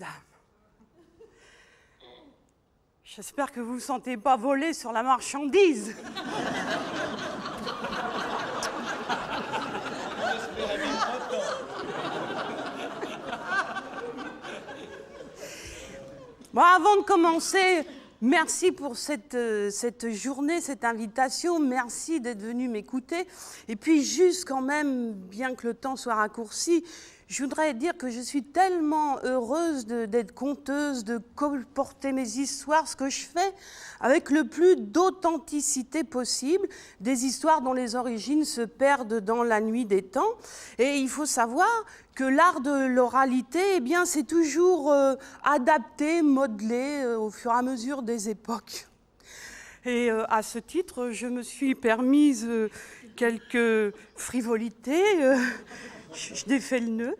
mesdames. J'espère que vous ne vous sentez pas voler sur la marchandise. Bon, avant de commencer, merci pour cette journée, cette invitation. Merci d'être venu m'écouter. Et puis juste quand même, bien que le temps soit raccourci, je voudrais dire que je suis tellement heureuse d'être conteuse, de colporter mes histoires, ce que je fais avec le plus d'authenticité possible, des histoires dont les origines se perdent dans la nuit des temps. Et il faut savoir que l'art de l'oralité, eh bien, c'est toujours adapté, modelé au fur et à mesure des époques. Et à ce titre, je me suis permise quelques frivolités. Je défais le nœud.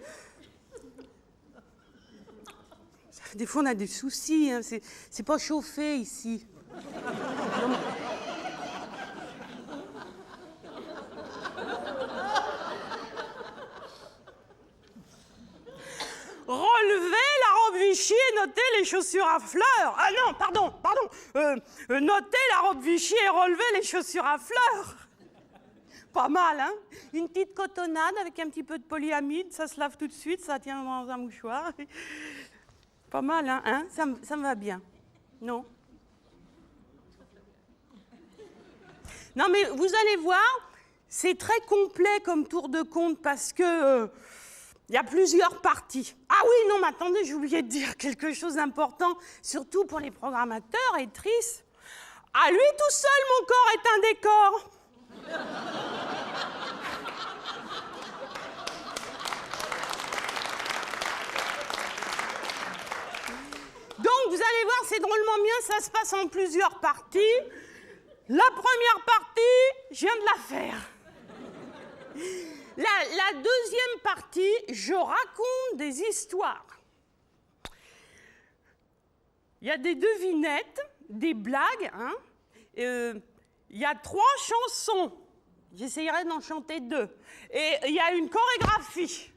Des fois, on a des soucis. Hein. C'est pas chauffé ici. Relevez la robe Vichy et notez les chaussures à fleurs. Ah non, pardon. Notez la robe Vichy et relevez les chaussures à fleurs. Pas mal, hein? Une petite cotonnade avec un petit peu de polyamide, ça se lave tout de suite, ça tient dans un mouchoir. Pas mal, hein? Ça me va bien. Non? Non, mais vous allez voir, c'est très complet comme tour de compte parce que y a plusieurs parties. Ah oui, non, mais attendez, j'ai oublié de dire quelque chose d'important, surtout pour les programmateurs et actrices. À lui tout seul, mon corps est un décor. Donc, vous allez voir, c'est drôlement bien, ça se passe en plusieurs parties. La première partie, je viens de la faire. La deuxième partie, je raconte des histoires. Il y a des devinettes, des blagues, hein. Il y a 3 chansons. J'essayerai d'en chanter 2. Et il y a une chorégraphie.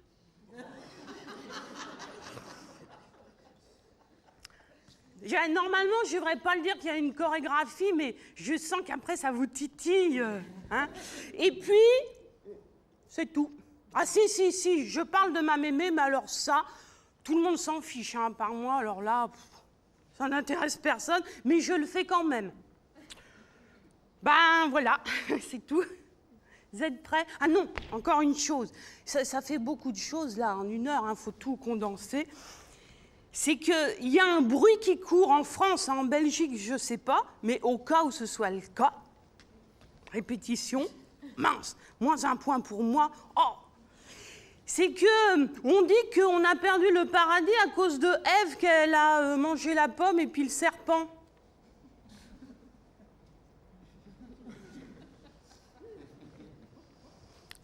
Normalement, je ne devrais pas le dire qu'il y a une chorégraphie, mais je sens qu'après, ça vous titille. Hein. Et puis, c'est tout. Ah si, je parle de ma mémé, mais alors ça, tout le monde s'en fiche, hein, par moi. Alors là, ça n'intéresse personne, mais je le fais quand même. Ben voilà, c'est tout. Vous êtes prêts? Ah non, encore une chose. Ça fait beaucoup de choses là en 1 heure, faut tout condenser. C'est qu'il y a un bruit qui court en France, en Belgique, je ne sais pas, mais au cas où ce soit le cas, répétition, mince, -1 point pour moi. Oh, c'est qu'on dit qu'on a perdu le paradis à cause de Ève, qu'elle a mangé la pomme et puis le serpent.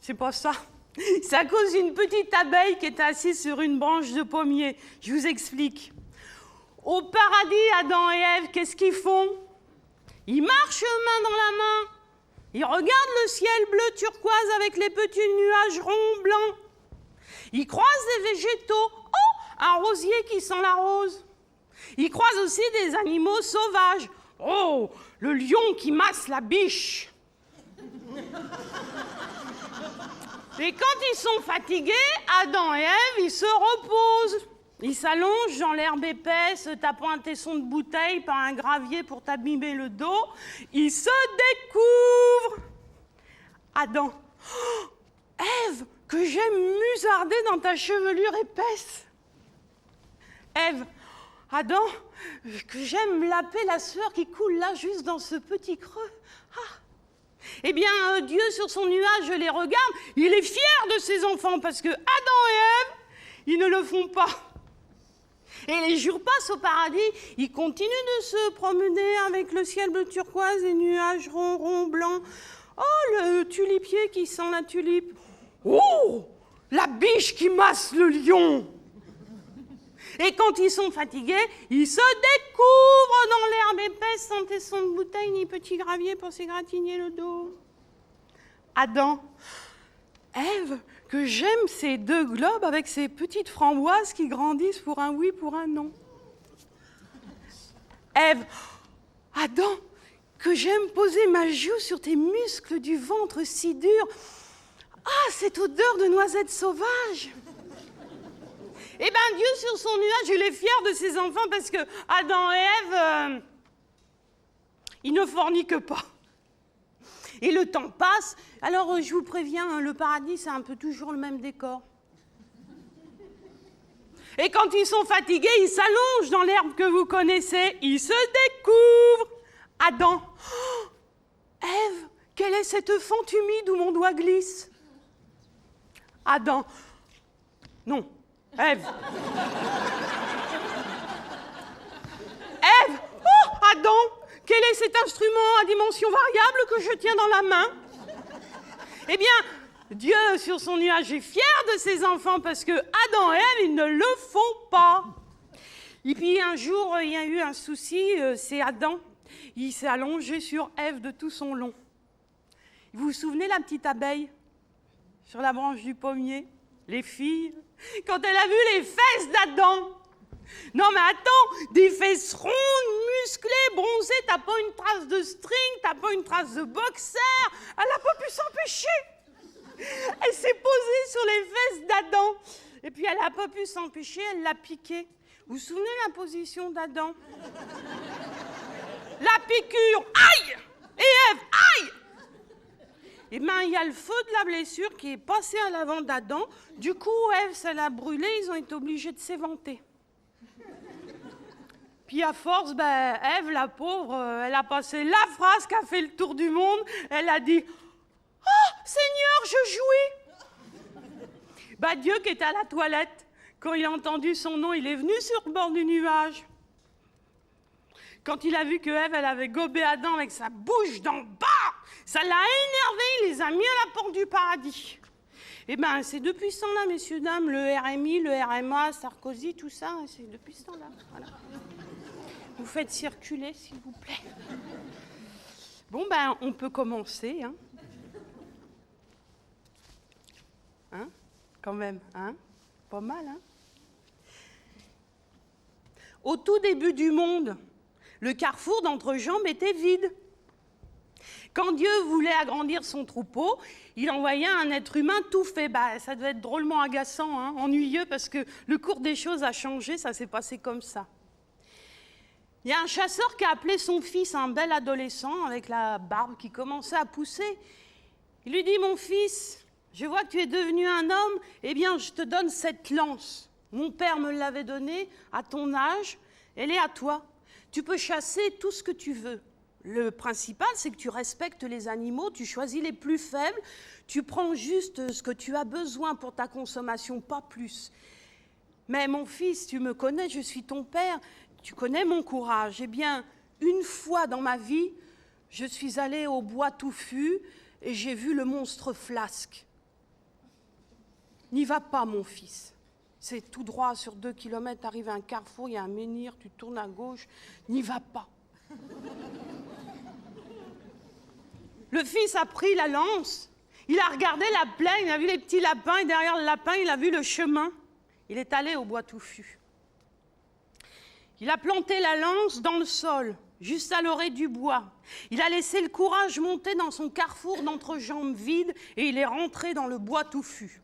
C'est pas ça. C'est à cause d'une petite abeille qui était assise sur une branche de pommier. Je vous explique. Au paradis, Adam et Ève, qu'est-ce qu'ils font? Ils marchent main dans la main. Ils regardent le ciel bleu turquoise avec les petits nuages ronds blancs. Ils croisent des végétaux. Oh, un rosier qui sent la rose. Ils croisent aussi des animaux sauvages. Oh, le lion qui masse la biche. Et quand ils sont fatigués, Adam et Ève, ils se reposent. Ils s'allongent dans l'herbe épaisse, tapant un tesson de bouteille par un gravier pour t'abîmer le dos. Ils se découvrent. Adam. Oh, Ève, que j'aime musarder dans ta chevelure épaisse. Ève. Adam, que j'aime laper la sueur qui coule là, juste dans ce petit creux. Ah. Eh bien, Dieu, sur son nuage, les regarde, il est fier de ses enfants, parce que Adam et Ève, ils ne le font pas. Et les jours passent au paradis, ils continuent de se promener avec le ciel bleu turquoise, les nuages ronds, blancs. Oh, le tulipier qui sent la tulipe. Oh, la biche qui masse le lion. Et quand ils sont fatigués, ils se découvrent dans l'herbe épaisse sans tesson de bouteille ni petit gravier pour s'égratigner le dos. Adam. Ève, que j'aime ces deux globes avec ces petites framboises qui grandissent pour un oui, pour un non. Ève, Adam, que j'aime poser ma joue sur tes muscles du ventre si durs. Ah, cette odeur de noisettes sauvages. Eh bien, Dieu, sur son nuage, il est fier de ses enfants parce que Adam et Ève, ils ne forniquent pas. Et le temps passe. Alors, je vous préviens, hein, le paradis, c'est un peu toujours le même décor. Et quand ils sont fatigués, ils s'allongent dans l'herbe que vous connaissez. Ils se découvrent. Adam. Oh, Ève, quelle est cette fente humide où mon doigt glisse? Adam. Non, Ève. Ève. Oh, Adam. Quel est cet instrument à dimension variable que je tiens dans la main? Eh bien, Dieu, sur son nuage, est fier de ses enfants parce que Adam et Ève, ils ne le font pas. Et puis, un jour, il y a eu un souci, c'est Adam. Il s'est allongé sur Ève de tout son long. Vous vous souvenez la petite abeille sur la branche du pommier? Les filles, quand elle a vu les fesses d'Adam. Non mais attends, des fesses rondes, musclées, bronzées, t'as pas une trace de string, t'as pas une trace de boxer. Elle n'a pas pu s'empêcher. Elle s'est posée sur les fesses d'Adam. Et puis elle n'a pas pu s'empêcher, elle l'a piqué. Vous vous souvenez la position d'Adam? La piqûre, aïe! Et Ève, aïe! Eh bien, il y a le feu de la blessure qui est passé à l'avant d'Adam. Du coup, Ève, ça l'a brûlé, ils ont été obligés de s'éventer. Puis à force, Ève, la pauvre, elle a passé la phrase qui a fait le tour du monde. Elle a dit « Oh, Seigneur, je jouis !» Dieu qui était à la toilette, quand il a entendu son nom, il est venu sur le bord du nuage. Quand il a vu que Ève, elle avait gobé Adam avec sa bouche d'en bas, ça l'a énervé, il les a mis à la porte du paradis. Eh bien, c'est depuis ce temps-là, messieurs, dames, le RMI, le RMA, Sarkozy, tout ça, c'est depuis ce temps-là. Voilà. Vous faites circuler, s'il vous plaît. Bon, on peut commencer, hein. Hein? Quand même, hein? Pas mal, hein? Au tout début du monde, le carrefour d'entrejambes était vide. Quand Dieu voulait agrandir son troupeau, il envoyait un être humain tout fait. Ça devait être drôlement agaçant, hein, ennuyeux, parce que le cours des choses a changé, ça s'est passé comme ça. Il y a un chasseur qui a appelé son fils, un bel adolescent, avec la barbe qui commençait à pousser. Il lui dit « Mon fils, je vois que tu es devenu un homme, eh bien, je te donne cette lance. Mon père me l'avait donnée à ton âge, elle est à toi. Tu peux chasser tout ce que tu veux. Le principal, c'est que tu respectes les animaux, tu choisis les plus faibles, tu prends juste ce que tu as besoin pour ta consommation, pas plus. Mais mon fils, tu me connais, je suis ton père, tu connais mon courage. Eh bien, une fois dans ma vie, je suis allée au bois touffu et j'ai vu le monstre Flasque. N'y va pas, mon fils. C'est tout droit, sur 2 kilomètres, tu arrives à un carrefour, il y a un menhir, tu tournes à gauche. N'y va pas. Le fils a pris la lance, il a regardé la plaine, il a vu les petits lapins, et derrière le lapin, il a vu le chemin. Il est allé au bois touffu. Il a planté la lance dans le sol, juste à l'orée du bois. Il a laissé le courage monter dans son carrefour d'entrejambes vides et il est rentré dans le bois touffu.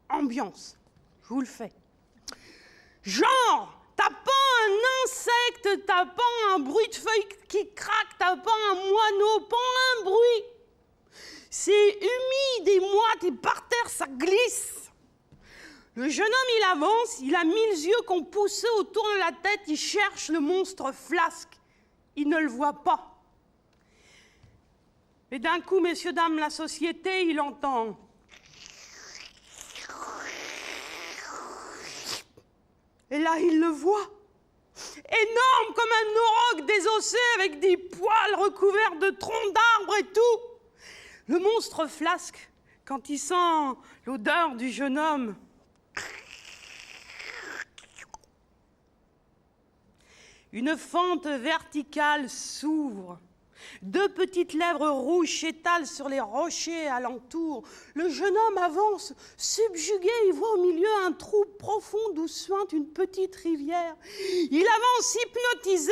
Ambiance, je vous le fais. Genre, t'as pas un insecte, t'as pas un bruit de feuilles qui craque, t'as pas un moineau, pas un bruit. C'est humide et moite et par terre, ça glisse. Le jeune homme, il avance, il a 1000 yeux qu'on poussé autour de la tête, il cherche le monstre Flasque. Il ne le voit pas. Et d'un coup, messieurs, dames, la société, il entend. Et là, il le voit. Énorme comme un auroch désossé avec des poils recouverts de troncs d'arbres et tout. Le monstre Flasque, quand il sent l'odeur du jeune homme, une fente verticale s'ouvre. 2 petites lèvres rouges s'étalent sur les rochers alentour. Le jeune homme avance, subjugué, il voit au milieu un trou profond d'où suinte une petite rivière. Il avance hypnotisé,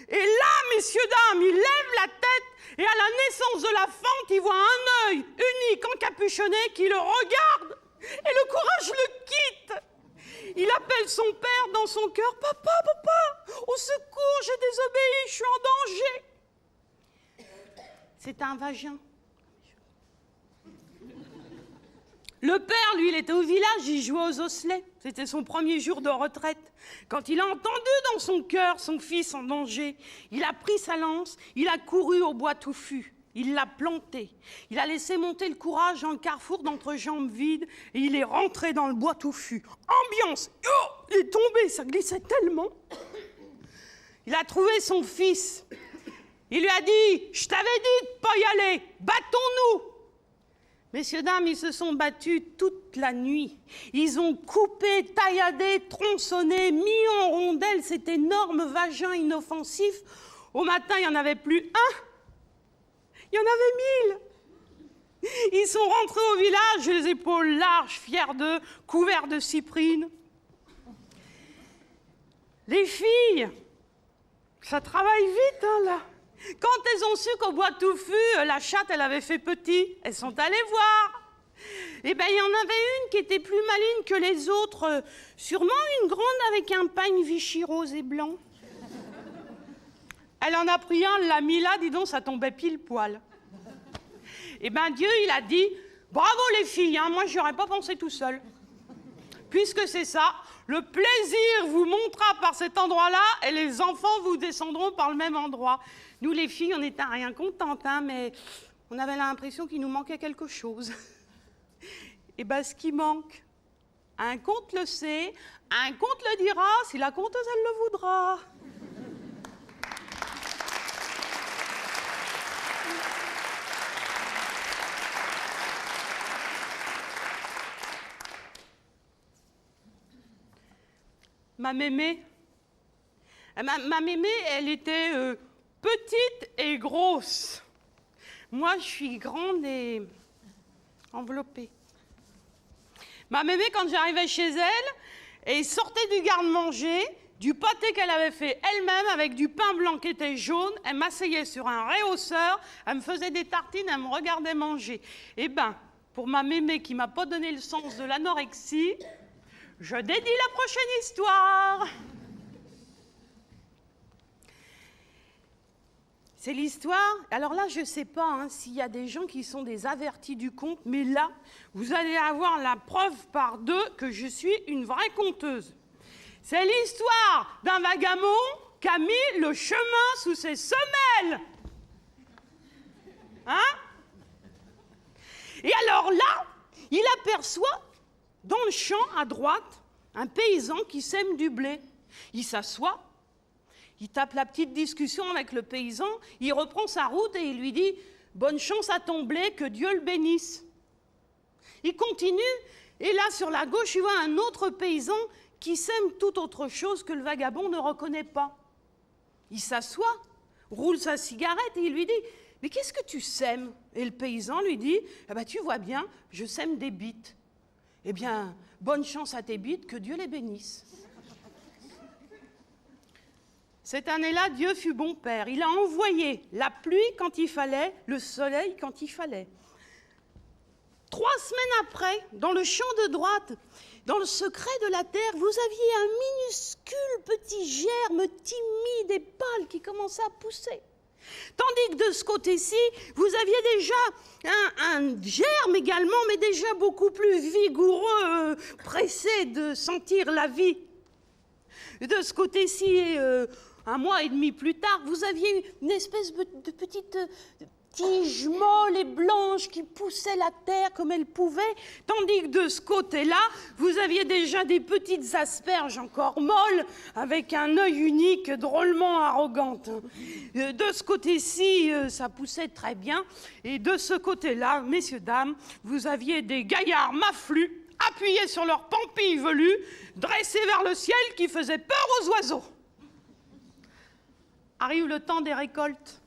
et là, messieurs, dames, il lève la tête, et à la naissance de la fente, il voit un œil unique encapuchonné qui le regarde, et le courage le quitte. Il appelle son père dans son cœur. « Papa, papa, au secours, j'ai désobéi, je suis en danger. » C'est un vagin. Le père, lui, il était au village, il jouait aux osselets. C'était son premier jour de retraite. Quand il a entendu dans son cœur son fils en danger, il a pris sa lance, il a couru au bois touffu. Il l'a planté. Il a laissé monter le courage dans le carrefour d'entrejambes vides et il est rentré dans le bois touffu. Ambiance. Oh, il est tombé, ça glissait tellement. Il a trouvé son fils. Il lui a dit « Je t'avais dit de pas y aller, battons-nous !» Messieurs, dames, ils se sont battus toute la nuit. Ils ont coupé, tailladé, tronçonné, mis en rondelles cet énorme vagin inoffensif. Au matin, il n'y en avait plus un. Il y en avait 1000. Ils sont rentrés au village, les épaules larges, fiers d'eux, couverts de cyprine. Les filles, ça travaille vite, hein, là. Quand elles ont su qu'au bois touffu, la chatte, elle avait fait petit, elles sont allées voir. Eh bien, il y en avait une qui était plus maligne que les autres, sûrement une grande avec un pagne Vichy rose et blanc. Elle en a pris un, l'a mis là, dis donc, ça tombait pile poil. Eh bien, Dieu, il a dit, bravo les filles, hein, moi, je n'y aurais pas pensé tout seul. Puisque c'est ça, le plaisir vous montera par cet endroit-là et les enfants vous descendront par le même endroit. Nous, les filles, on n'était rien contentes, hein, mais on avait l'impression qu'il nous manquait quelque chose. Et bien, ce qui manque, un conte le sait, un conte le dira, si la conteuse, elle le voudra. Ma mémé, elle était petite et grosse. Moi, je suis grande et enveloppée. Ma mémé, quand j'arrivais chez elle, elle sortait du garde-manger, du pâté qu'elle avait fait elle-même avec du pain blanc qui était jaune. Elle m'asseyait sur un réhausseur, elle me faisait des tartines, elle me regardait manger. Eh bien, pour ma mémé qui ne m'a pas donné le sens de l'anorexie, je dédie la prochaine histoire. C'est l'histoire. Alors là, je ne sais pas hein, s'il y a des gens qui sont des avertis du conte, mais là, vous allez avoir la preuve par 2 que je suis une vraie conteuse. C'est l'histoire d'un vagabond qui a mis le chemin sous ses semelles. Hein? Et alors là, il aperçoit dans le champ, à droite, un paysan qui sème du blé. Il s'assoit, il tape la petite discussion avec le paysan, il reprend sa route et il lui dit « Bonne chance à ton blé, que Dieu le bénisse ». Il continue, et là, sur la gauche, il voit un autre paysan qui sème tout autre chose que le vagabond ne reconnaît pas. Il s'assoit, roule sa cigarette et il lui dit « Mais qu'est-ce que tu sèmes ?» Et le paysan lui dit « Eh bien, tu vois bien, je sème des bites. » Eh bien, bonne chance à tes bites, que Dieu les bénisse. Cette année-là, Dieu fut bon père. Il a envoyé la pluie quand il fallait, le soleil quand il fallait. 3 semaines après, dans le champ de droite, dans le secret de la terre, vous aviez un minuscule petit germe timide et pâle qui commençait à pousser. Tandis que de ce côté-ci, vous aviez déjà un germe également, mais déjà beaucoup plus vigoureux, pressé de sentir la vie. De ce côté-ci, 1 mois et demi plus tard, vous aviez une espèce de petite tige molle et blanche qui poussait la terre comme elle pouvait, tandis que de ce côté-là, vous aviez déjà des petites asperges encore molles, avec un œil unique drôlement arrogante. De ce côté-ci, ça poussait très bien, et de ce côté-là, messieurs, dames, vous aviez des gaillards maflus, appuyés sur leurs pampilles velues, dressés vers le ciel, qui faisaient peur aux oiseaux. Arrive le temps des récoltes.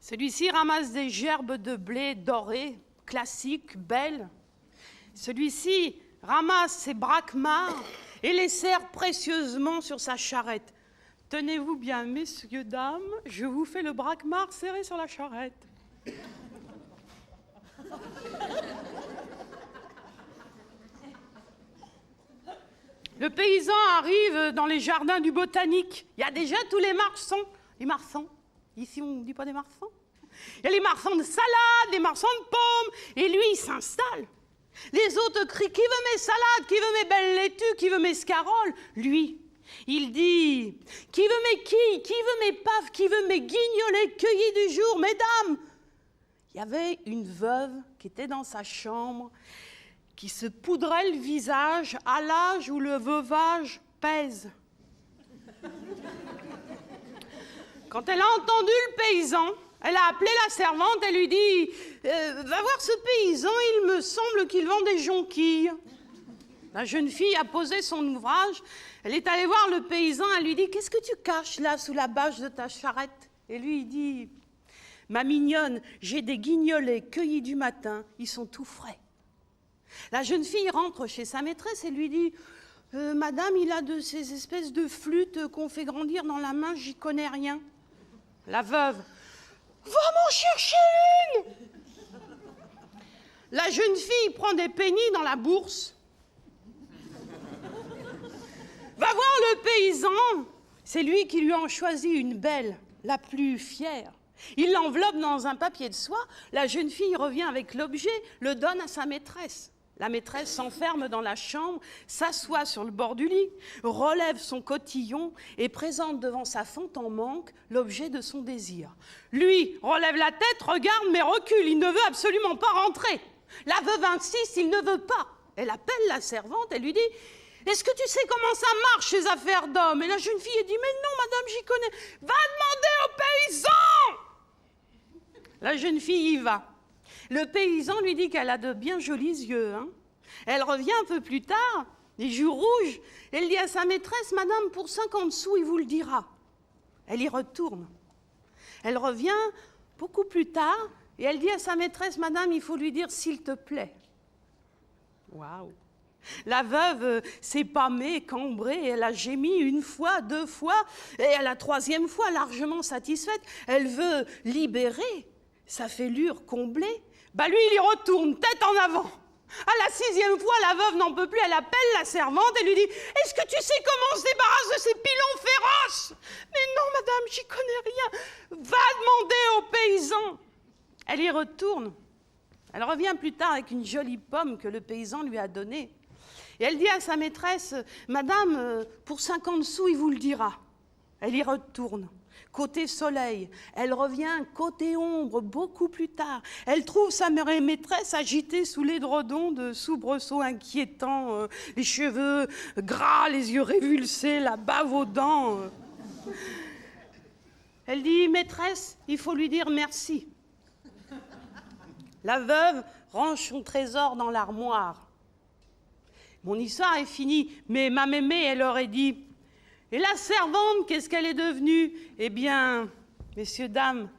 Celui-ci ramasse des gerbes de blé dorées, classiques, belles. Celui-ci ramasse ses braquemars et les serre précieusement sur sa charrette. Tenez-vous bien, messieurs, dames, je vous fais le braquemar serré sur la charrette. Le paysan arrive dans les jardins du botanique. Il y a déjà tous les marçons. Les marçons. Ici, on ne dit pas des marçons. Il y a les marçons de salade, les marçons de pommes. Et lui, il s'installe. Les autres crient « Qui veut mes salades? Qui veut mes belles laitues? Qui veut mes scaroles ?» Lui, il dit « Qui veut mes quilles? Qui veut mes paves? Qui veut mes guignolets cueillis du jour? Mesdames !» Il y avait une veuve qui était dans sa chambre, qui se poudrait le visage à l'âge où le veuvage pèse. Quand elle a entendu le paysan, elle a appelé la servante, elle lui dit « Va voir ce paysan, il me semble qu'il vend des jonquilles. » La jeune fille a posé son ouvrage, elle est allée voir le paysan, elle lui dit « Qu'est-ce que tu caches là sous la bâche de ta charrette ?» Et lui, il dit « Ma mignonne, j'ai des guignolets cueillis du matin, ils sont tout frais. » La jeune fille rentre chez sa maîtresse et lui dit « Madame, il a de ces espèces de flûtes qu'on fait grandir dans la main, j'y connais rien. » La veuve « Va m'en chercher une !» La jeune fille prend des pennies dans la bourse. Va voir le paysan. C'est lui qui lui en choisit une belle, la plus fière. Il l'enveloppe dans un papier de soie. La jeune fille revient avec l'objet, le donne à sa maîtresse. La maîtresse s'enferme dans la chambre, s'assoit sur le bord du lit, relève son cotillon et présente devant sa fente en manque l'objet de son désir. Lui relève la tête, regarde mais recule, il ne veut absolument pas rentrer. La veuve insiste, il ne veut pas. Elle appelle la servante, elle lui dit « Est-ce que tu sais comment ça marche ces affaires d'hommes ?» Et la jeune fille elle dit « Mais non madame, j'y connais. Va demander au paysan !» La jeune fille y va. Le paysan lui dit qu'elle a de bien jolis yeux. Hein. Elle revient un peu plus tard, les joues rouges. Elle dit à sa maîtresse, « Madame, pour 50 sous, il vous le dira. » Elle y retourne. Elle revient beaucoup plus tard et elle dit à sa maîtresse, « Madame, il faut lui dire s'il te plaît. » Waouh! La veuve s'est pâmée, cambrée, et elle a gémi une fois, deux fois, et à la troisième fois, largement satisfaite, elle veut libérer sa fêlure comblée. Bah lui, il y retourne, tête en avant. À la 6e fois, la veuve n'en peut plus, elle appelle la servante et lui dit « Est-ce que tu sais comment on se débarrasse de ces pilons féroces ?»« Mais non, madame, j'y connais rien. Va demander au paysan. » Elle y retourne. Elle revient plus tard avec une jolie pomme que le paysan lui a donnée. Et elle dit à sa maîtresse « Madame, pour 50 sous, il vous le dira. » Elle y retourne. Côté soleil, elle revient côté ombre beaucoup plus tard. Elle trouve sa maîtresse agitée sous l'édredon de soubresauts inquiétants, les cheveux gras, les yeux révulsés, la bave aux dents. Elle dit « Maîtresse, il faut lui dire merci. » La veuve range son trésor dans l'armoire. Mon histoire est finie, mais ma mémé, elle aurait dit « Et la servante, qu'est-ce qu'elle est devenue ?» Eh bien, messieurs, dames,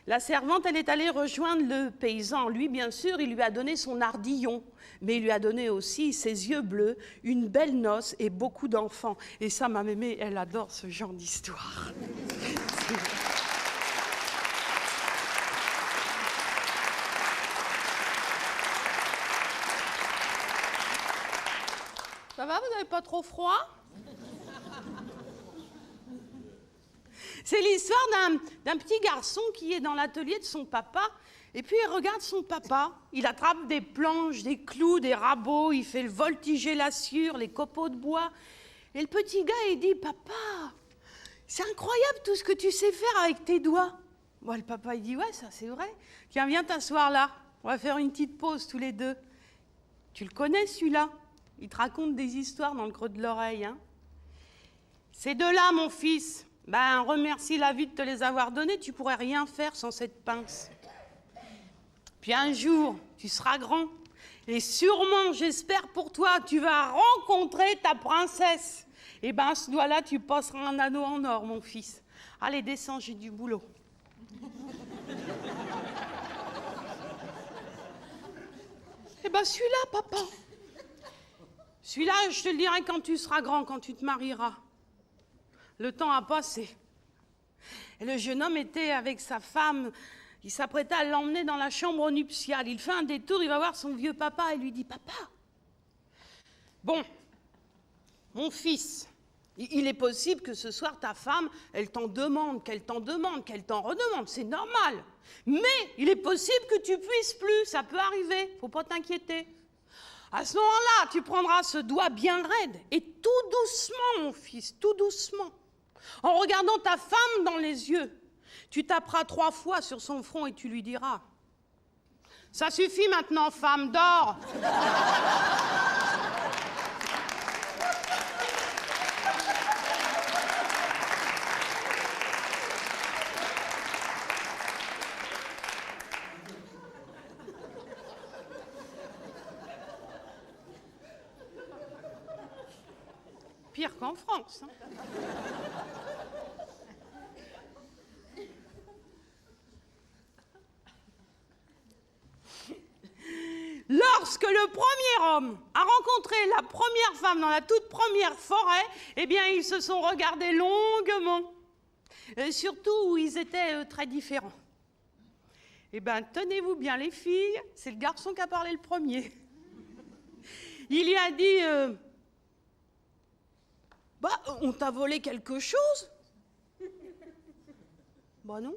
la servante, elle est allée rejoindre le paysan. Lui, bien sûr, il lui a donné son ardillon, mais il lui a donné aussi ses yeux bleus, une belle noce et beaucoup d'enfants. Et ça, ma mémé, elle adore ce genre d'histoire. Ça va, vous n'avez pas trop froid? C'est l'histoire d'un petit garçon qui est dans l'atelier de son papa, et puis il regarde son papa. Il attrape des planches, des clous, des rabots, il fait le voltiger la sciure, les copeaux de bois. Et le petit gars, il dit « Papa, c'est incroyable tout ce que tu sais faire avec tes doigts. » Bon, le papa, il dit « Ouais, ça c'est vrai. Tiens, viens t'asseoir là. On va faire une petite pause tous les deux. Tu le connais celui-là? Il te raconte des histoires dans le creux de l'oreille. Hein. Ces deux-là, mon fils, ben, remercie la vie de te les avoir donnés. Tu pourrais rien faire sans cette pince. Puis un jour, tu seras grand. Et sûrement, j'espère pour toi, tu vas rencontrer ta princesse. Et ben, à ce doigt-là, tu passeras un anneau en or, mon fils. Allez, descends, j'ai du boulot. Eh ben celui-là, papa. Celui-là, je te le dirai quand tu seras grand, quand tu te marieras. Le temps a passé. Et le jeune homme était avec sa femme. Il s'apprêtait à l'emmener dans la chambre nuptiale. Il fait un détour, il va voir son vieux papa et lui dit « Papa, bon, mon fils, il est possible que ce soir ta femme, elle t'en demande, qu'elle t'en redemande, c'est normal. Mais il est possible que tu puisses plus, ça peut arriver, faut pas t'inquiéter. À ce moment-là, tu prendras ce doigt bien raide et tout doucement, mon fils, tout doucement, en regardant ta femme dans les yeux, tu taperas 3 fois sur son front et tu lui diras « Ça suffit maintenant, femme, dors !» Pire qu'en France. Hein. Lorsque le premier homme a rencontré la première femme dans la toute première forêt, eh bien, ils se sont regardés longuement. Et surtout où ils étaient très différents. Eh bien, tenez-vous bien les filles, c'est le garçon qui a parlé le premier. Il lui a dit... Bah, on t'a volé quelque chose? Bah non.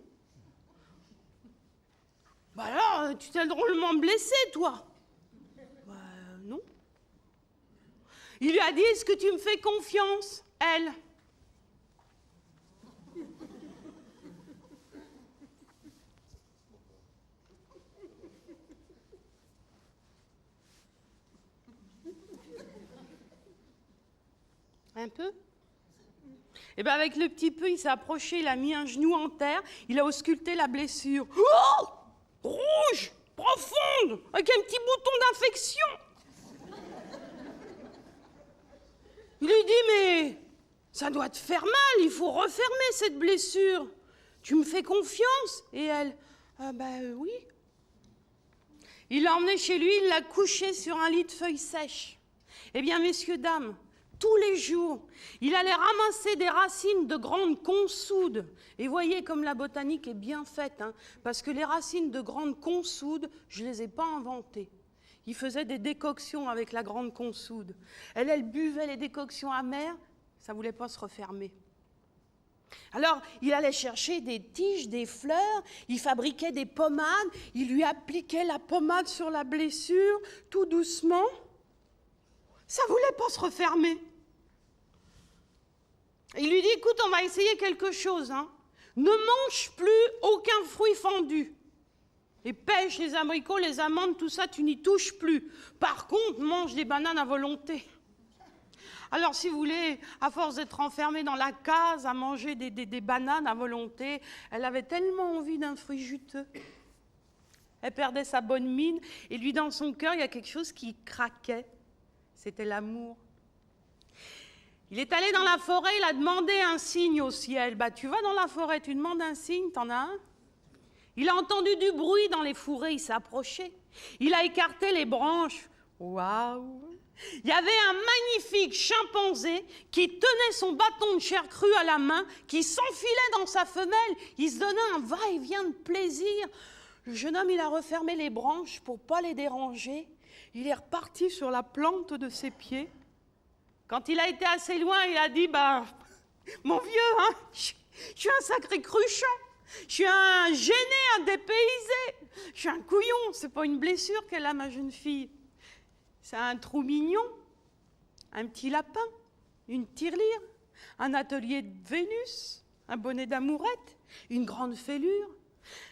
Bah alors, tu t'es drôlement blessé, toi. Bah non. Il lui a dit, est-ce que tu me fais confiance, elle? Un peu? Et bien avec le petit peu, il s'est approché, il a mis un genou en terre, il a ausculté la blessure. Oh! Rouge, profonde, avec un petit bouton d'infection. Il lui dit, mais ça doit te faire mal, il faut refermer cette blessure. Tu me fais confiance? Et elle, ah ben oui. Il l'a emmené chez lui, il l'a couché sur un lit de feuilles sèches. Eh bien, messieurs, dames, tous les jours, il allait ramasser des racines de grandes consoudes. Et voyez comme la botanique est bien faite, hein, parce que les racines de grandes consoudes, je ne les ai pas inventées. Il faisait des décoctions avec la grande consoude. Elle buvait les décoctions amères, ça ne voulait pas se refermer. Alors, il allait chercher des tiges, des fleurs, il fabriquait des pommades, il lui appliquait la pommade sur la blessure, tout doucement. Ça ne voulait pas se refermer. Il lui dit, écoute, on va essayer quelque chose. Hein. Ne mange plus aucun fruit fendu. Les pêches, les abricots, les amandes, tout ça, tu n'y touches plus. Par contre, mange des bananes à volonté. Alors, si vous voulez, à force d'être enfermée dans la case, à manger des bananes à volonté, elle avait tellement envie d'un fruit juteux. Elle perdait sa bonne mine, et lui, dans son cœur, il y a quelque chose qui craquait. C'était l'amour. Il est allé dans la forêt, il a demandé un signe au ciel. Bah, tu vas dans la forêt, tu demandes un signe, t'en as un? Il a entendu du bruit dans les fourrés, il s'est approché. Il a écarté les branches. Waouh! Il y avait un magnifique chimpanzé qui tenait son bâton de chair crue à la main, qui s'enfilait dans sa femelle. Il se donnait un va-et-vient de plaisir. Le jeune homme, il a refermé les branches pour ne pas les déranger. Il est reparti sur la plante de ses pieds. Quand il a été assez loin, il a dit, bah, mon vieux, hein, je suis un sacré cruchon. Je suis un gêné, un dépaysé. Je suis un couillon. C'est pas une blessure qu'elle a, ma jeune fille. C'est un trou mignon, un petit lapin, une tirelire, un atelier de Vénus, un bonnet d'amourette, une grande fêlure,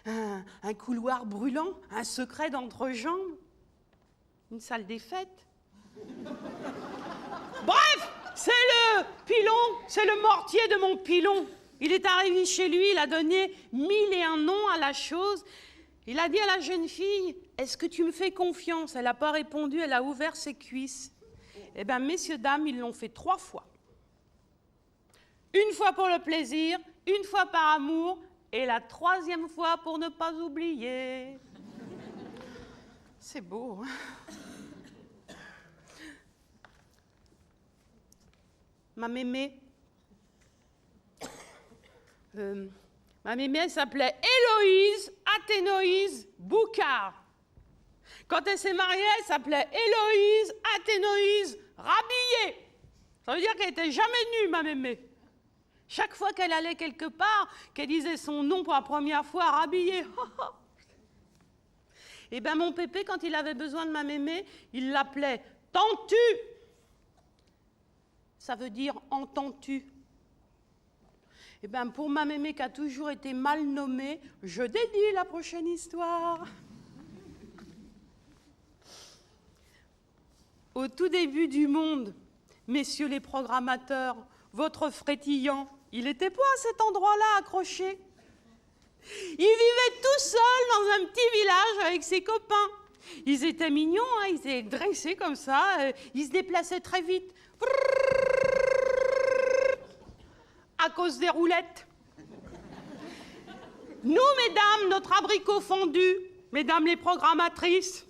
un couloir brûlant, un secret d'entrejambe, une salle des fêtes. Bref, c'est le pilon, c'est le mortier de mon pilon. Il est arrivé chez lui, il a donné 1001 noms à la chose. Il a dit à la jeune fille, est-ce que tu me fais confiance? Elle n'a pas répondu, elle a ouvert ses cuisses. Eh bien, messieurs, dames, ils l'ont fait 3 fois. Une fois pour le plaisir, une fois par amour, et la 3e fois pour ne pas oublier. C'est beau. Ma mémé. Ma mémé, elle s'appelait Héloïse Athénoïse Boucard. Quand elle s'est mariée, elle s'appelait Héloïse Athénoïse Rabillé. Ça veut dire qu'elle n'était jamais nue, ma mémé. Chaque fois qu'elle allait quelque part, qu'elle disait son nom pour la première fois, Rabillé. Eh bien, mon pépé, quand il avait besoin de ma mémé, il l'appelait Tantu. Ça veut dire entends-tu. Eh bien, pour ma mémé qui a toujours été mal nommée, je dédie la prochaine histoire. Au tout début du monde, messieurs les programmateurs, votre frétillant, il n'était pas à cet endroit-là accroché. Il vivait tout seul dans un petit village avec ses copains. Ils étaient mignons, hein, ils étaient dressés comme ça, ils se déplaçaient très vite. À cause des roulettes. Nous, mesdames, notre abricot fondu, mesdames les programmatrices,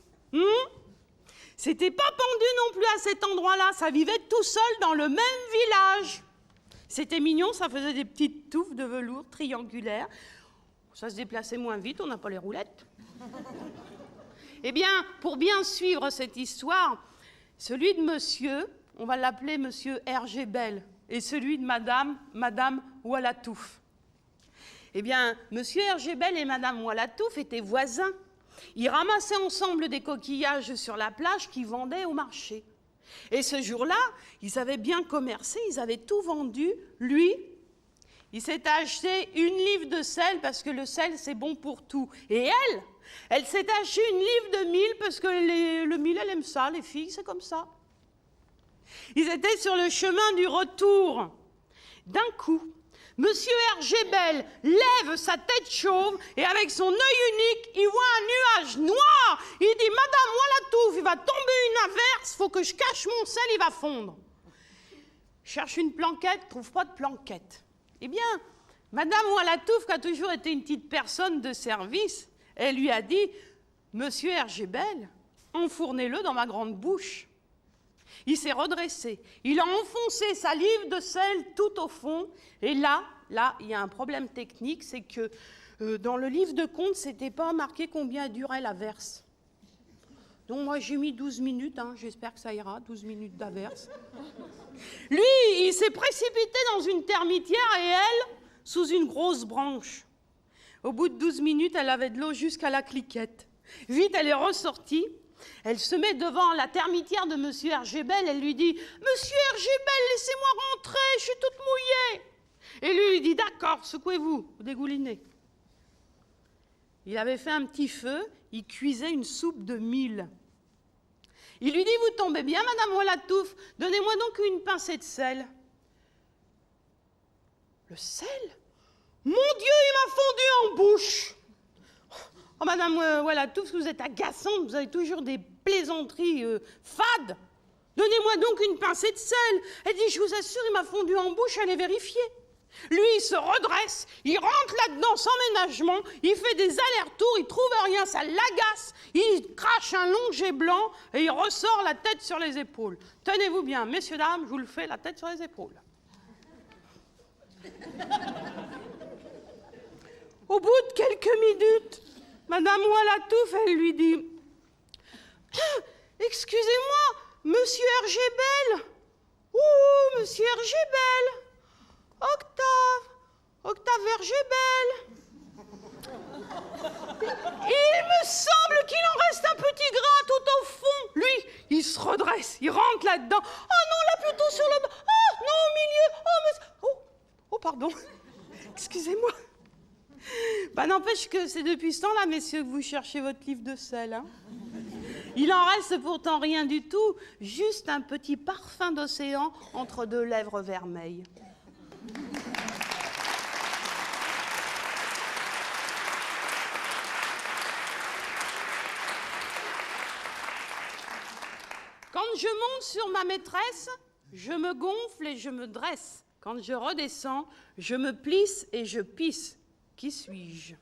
c'était pas pendu non plus à cet endroit-là, ça vivait tout seul dans le même village. C'était mignon, ça faisait des petites touffes de velours triangulaires. Ça se déplaçait moins vite, on n'a pas les roulettes. Eh bien, pour bien suivre cette histoire, celui de monsieur, on va l'appeler monsieur Hergé Bell, et celui de madame Oualatouf. Eh bien, monsieur Hergé Bell et madame Oualatouf étaient voisins. Ils ramassaient ensemble des coquillages sur la plage qu'ils vendaient au marché. Et ce jour-là, ils avaient bien commercé, ils avaient tout vendu. Lui, il s'est acheté 1 livre de sel parce que le sel, c'est bon pour tout. Et elle s'est acheté 1 livre de mil parce que le mil, elle aime ça, les filles, c'est comme ça. Ils étaient sur le chemin du retour. D'un coup, monsieur Hergé Bell lève sa tête chauve et avec son œil unique, il voit un nuage noir. Il dit « Madame Oualatouf, il va tomber une averse, faut que je cache mon sel, il va fondre. » Cherche une planquette, trouve pas de planquette. Eh bien, madame Oualatouf, qui a toujours été une petite personne de service, elle lui a dit « Monsieur Hergé Bell, enfournez-le dans ma grande bouche. » Il s'est redressé, il a enfoncé sa livre de sel tout au fond, et là, il y a un problème technique, c'est que dans le livre de compte, c'était pas marqué combien durait l'averse. Donc moi, j'ai mis 12 minutes, hein, j'espère que ça ira, 12 minutes d'averse. Lui, il s'est précipité dans une termitière, et elle, sous une grosse branche. Au bout de 12 minutes, elle avait de l'eau jusqu'à la cliquette. Vite, elle est ressortie. Elle se met devant la termitière de monsieur Hergé Bell, elle lui dit « Monsieur Hergé Bell, laissez-moi rentrer, je suis toute mouillée !» Et lui, il dit « D'accord, secouez-vous, vous dégoulinez. » Il avait fait un petit feu, il cuisait une soupe de mil. Il lui dit « Vous tombez bien, madame Oualatouf, donnez-moi donc une pincée de sel. » Le sel ? Mon Dieu, il m'a fondu en bouche. Oh, madame Oualatouf, vous êtes agaçante, vous avez toujours des plaisanteries fades. Donnez-moi donc une pincée de sel. Elle dit, je vous assure, il m'a fondu en bouche, allez vérifier. Lui, il se redresse, il rentre là-dedans sans ménagement, il fait des allers-retours, il trouve rien, ça l'agace, il crache un long jet blanc et il ressort la tête sur les épaules. Tenez-vous bien, messieurs, dames, je vous le fais, la tête sur les épaules. Au bout de quelques minutes, madame Oualatouf, elle lui dit « Excusez-moi, monsieur Hergé Bell. Ouh, monsieur Hergé Bell. Octave Hergé Bell. Il me semble qu'il en reste un petit grain tout au fond. » Lui, il se redresse, il rentre là-dedans. « Oh non, là plutôt sur le bas. Oh non, au milieu. Oh, mais... oh pardon. Excusez-moi. » Bah n'empêche que c'est depuis ce temps-là, messieurs, que vous cherchez votre livre de sel. Hein. Il en reste pourtant rien du tout, juste un petit parfum d'océan entre deux lèvres vermeilles. Quand je monte sur ma maîtresse, je me gonfle et je me dresse. Quand je redescends, je me plisse et je pisse. Qui suis-je ?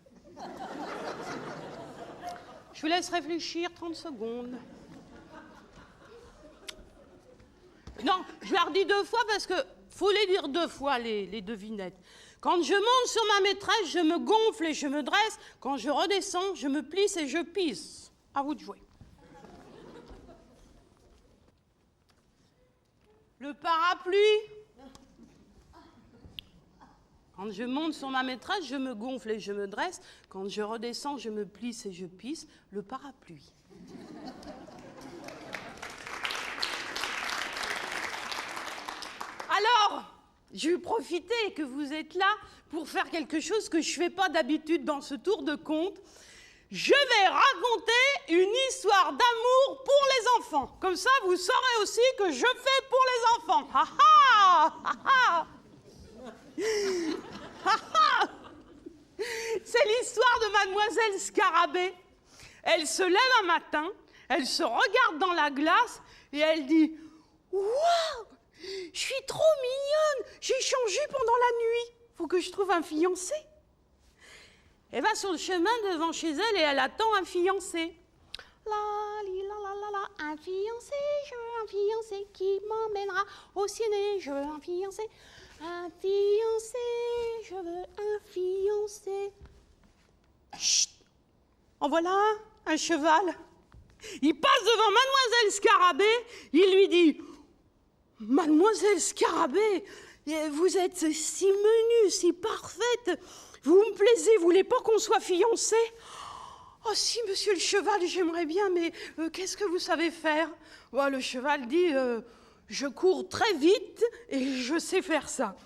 Je vous laisse réfléchir 30 secondes. Non, je la redis 2 fois parce que faut les dire 2 fois, les devinettes. Quand je monte sur ma maîtresse, je me gonfle et je me dresse. Quand je redescends, je me plisse et je pisse. À vous de jouer. Le parapluie. Quand je monte sur ma maîtresse, je me gonfle et je me dresse. Quand je redescends, je me plisse et je pisse. Le parapluie. Alors, je vais profiter que vous êtes là pour faire quelque chose que je ne fais pas d'habitude dans ce tour de conte. Je vais raconter une histoire d'amour pour les enfants. Comme ça, vous saurez aussi que je fais pour les enfants. Ha ha! Ha ha! Ha ha! C'est l'histoire de Mademoiselle Scarabée. Elle se lève un matin, elle se regarde dans la glace et elle dit « Waouh! Je suis trop mignonne! J'ai changé pendant la nuit. Faut que je trouve un fiancé. » Elle va sur le chemin devant chez elle et elle attend un fiancé. Un fiancé, je veux un fiancé qui m'emmènera au ciné. Je veux un fiancé, je veux un fiancé. Chut! En voilà un cheval. Il passe devant Mademoiselle Scarabée, il lui dit « Mademoiselle Scarabée, vous êtes si menue, si parfaite. Vous me plaisez, vous voulez pas qu'on soit fiancés ? » « Oh si, monsieur le cheval, j'aimerais bien, mais qu'est-ce que vous savez faire ?» Le cheval dit « Je cours très vite et je sais faire ça. »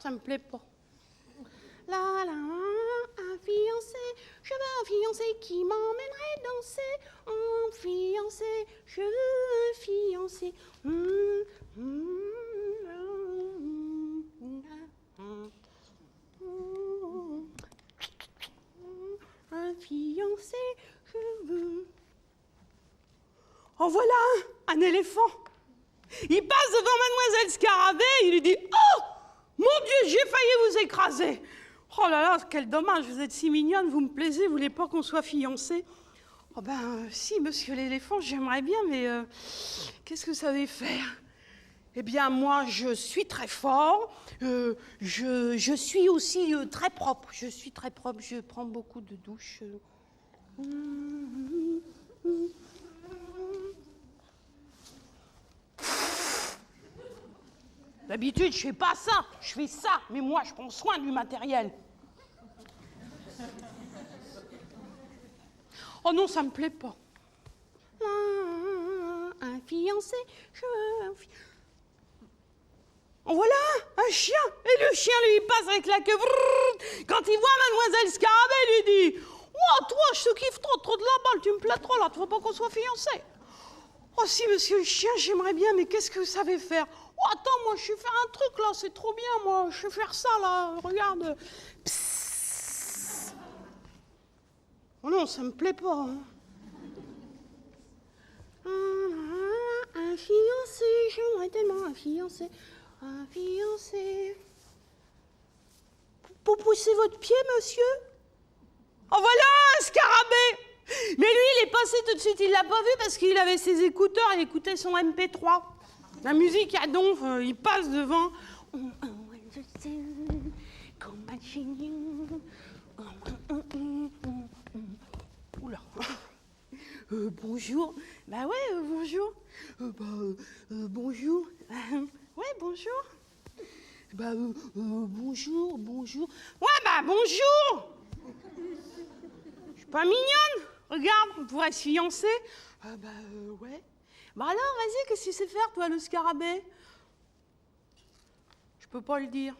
Ça me plaît pas. Un fiancé, je veux un fiancé qui m'emmènerait danser. Un fiancé, je veux un fiancé. Un fiancé, je veux. En voilà un éléphant. Il passe devant Mademoiselle Scarabée, il lui dit « Oh, mon Dieu, j'ai failli vous écraser. Oh là là, quel dommage, vous êtes si mignonne, vous me plaisez, vous voulez pas qu'on soit fiancés ? » « Oh ben, si, monsieur l'éléphant, j'aimerais bien, mais qu'est-ce que vous savez faire ? » « Eh bien, moi, je suis très fort, je suis aussi très propre. Je suis très propre, je prends beaucoup de douches. D'habitude, je fais pas ça, je fais ça, mais moi, je prends soin du matériel. Oh non, ça me plaît pas. Un fiancé, je veux un fiancé. En voilà un chien. Et le chien, lui, il passe avec la queue. Quand il voit Mademoiselle Scarabée, il lui dit « Oh, toi, je te kiffe trop de la balle, tu me plais trop, là, tu veux pas qu'on soit fiancés ?»« Oh, si, monsieur le chien, j'aimerais bien, mais qu'est-ce que vous savez faire ? »« Oh, attends, moi, je sais faire un truc, là, c'est trop bien, moi, je sais faire ça, là, regarde. » Psst. Oh non, ça me plaît pas. Hein. Un fiancé, j'aimerais tellement un fiancé. Un fiancé. Pour pousser votre pied, monsieur ? Oh, voilà un scarabée ! Mais lui, il est passé tout de suite, il l'a pas vu parce qu'il avait ses écouteurs, il écoutait son MP3. La musique à donf, il passe devant. Oula. Bonjour. Bah ouais, bonjour. Bonjour. Ouais, bonjour. Bonjour. Ouais, bonjour. Je suis pas mignonne. Regarde, on pourrait se fiancer. Ouais. Alors, vas-y, qu'est-ce que tu sais faire, toi, le scarabée ? Je peux pas le dire.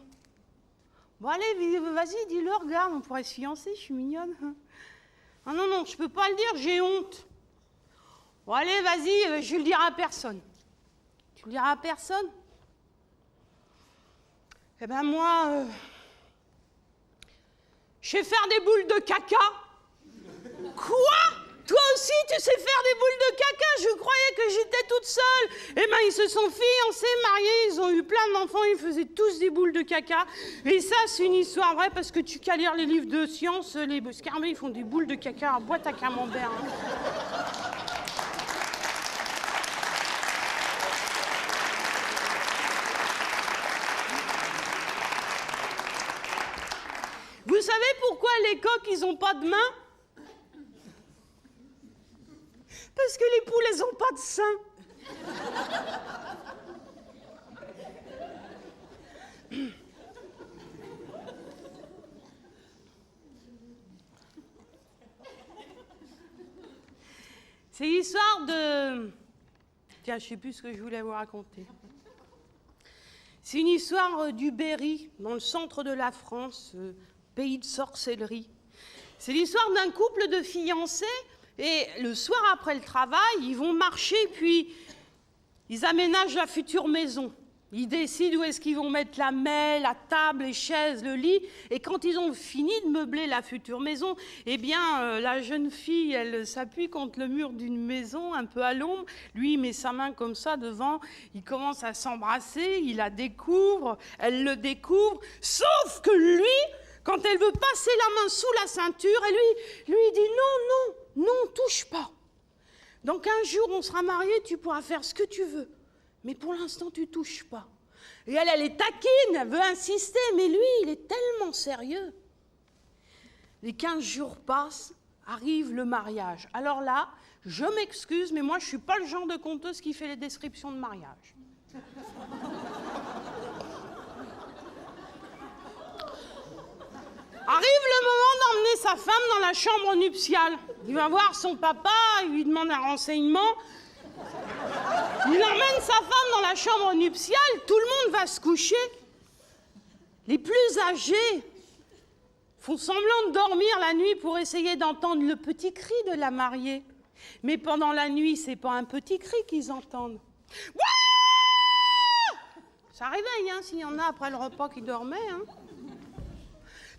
Bon, allez, vas-y, dis-le, regarde, on pourrait se fiancer, je suis mignonne. Ah non, je peux pas le dire, j'ai honte. Bon, allez, vas-y, je le dirai à personne. Tu le diras à personne ? Eh ben, moi, je sais faire des boules de caca. Quoi ? Toi aussi, tu sais faire des boules de caca. Je croyais que j'étais toute seule. Eh ben, ils se sont fiancés, mariés, ils ont eu plein d'enfants, ils faisaient tous des boules de caca. Et ça, c'est une histoire vraie, parce que tu qu'à lire les livres de science, les Boscarmés, ils font des boules de caca en boîte à camembert. Vous savez pourquoi les coqs, ils n'ont pas de main? Parce que les poules, elles n'ont pas de sein. C'est l'histoire de... Tiens, je ne sais plus ce que je voulais vous raconter. C'est une histoire du Berry, dans le centre de la France, pays de sorcellerie. C'est l'histoire d'un couple de fiancés, et le soir après le travail, ils vont marcher, puis ils aménagent la future maison. Ils décident où est-ce qu'ils vont mettre la maie, la table, les chaises, le lit. Et quand ils ont fini de meubler la future maison, eh bien, la jeune fille, elle s'appuie contre le mur d'une maison, un peu à l'ombre. Lui, il met sa main comme ça devant. Il commence à s'embrasser, il la découvre, elle le découvre. Sauf que lui, quand elle veut passer la main sous la ceinture, et lui dit non, touche pas. Dans 15 jours, on sera mariés, tu pourras faire ce que tu veux. Mais pour l'instant, tu touches pas. Et elle est taquine, elle veut insister, mais lui, il est tellement sérieux. Les 15 jours passent, arrive le mariage. Alors là, je m'excuse, mais moi, je ne suis pas le genre de conteuse qui fait les descriptions de mariage. Arrive le moment d'emmener sa femme dans la chambre nuptiale. Il va voir son papa, il lui demande un renseignement. Il emmène sa femme dans la chambre nuptiale, tout le monde va se coucher. Les plus âgés font semblant de dormir la nuit pour essayer d'entendre le petit cri de la mariée. Mais pendant la nuit, c'est pas un petit cri qu'ils entendent. Wouah! Ça réveille, hein, s'il y en a après le repas qui dormait. Hein.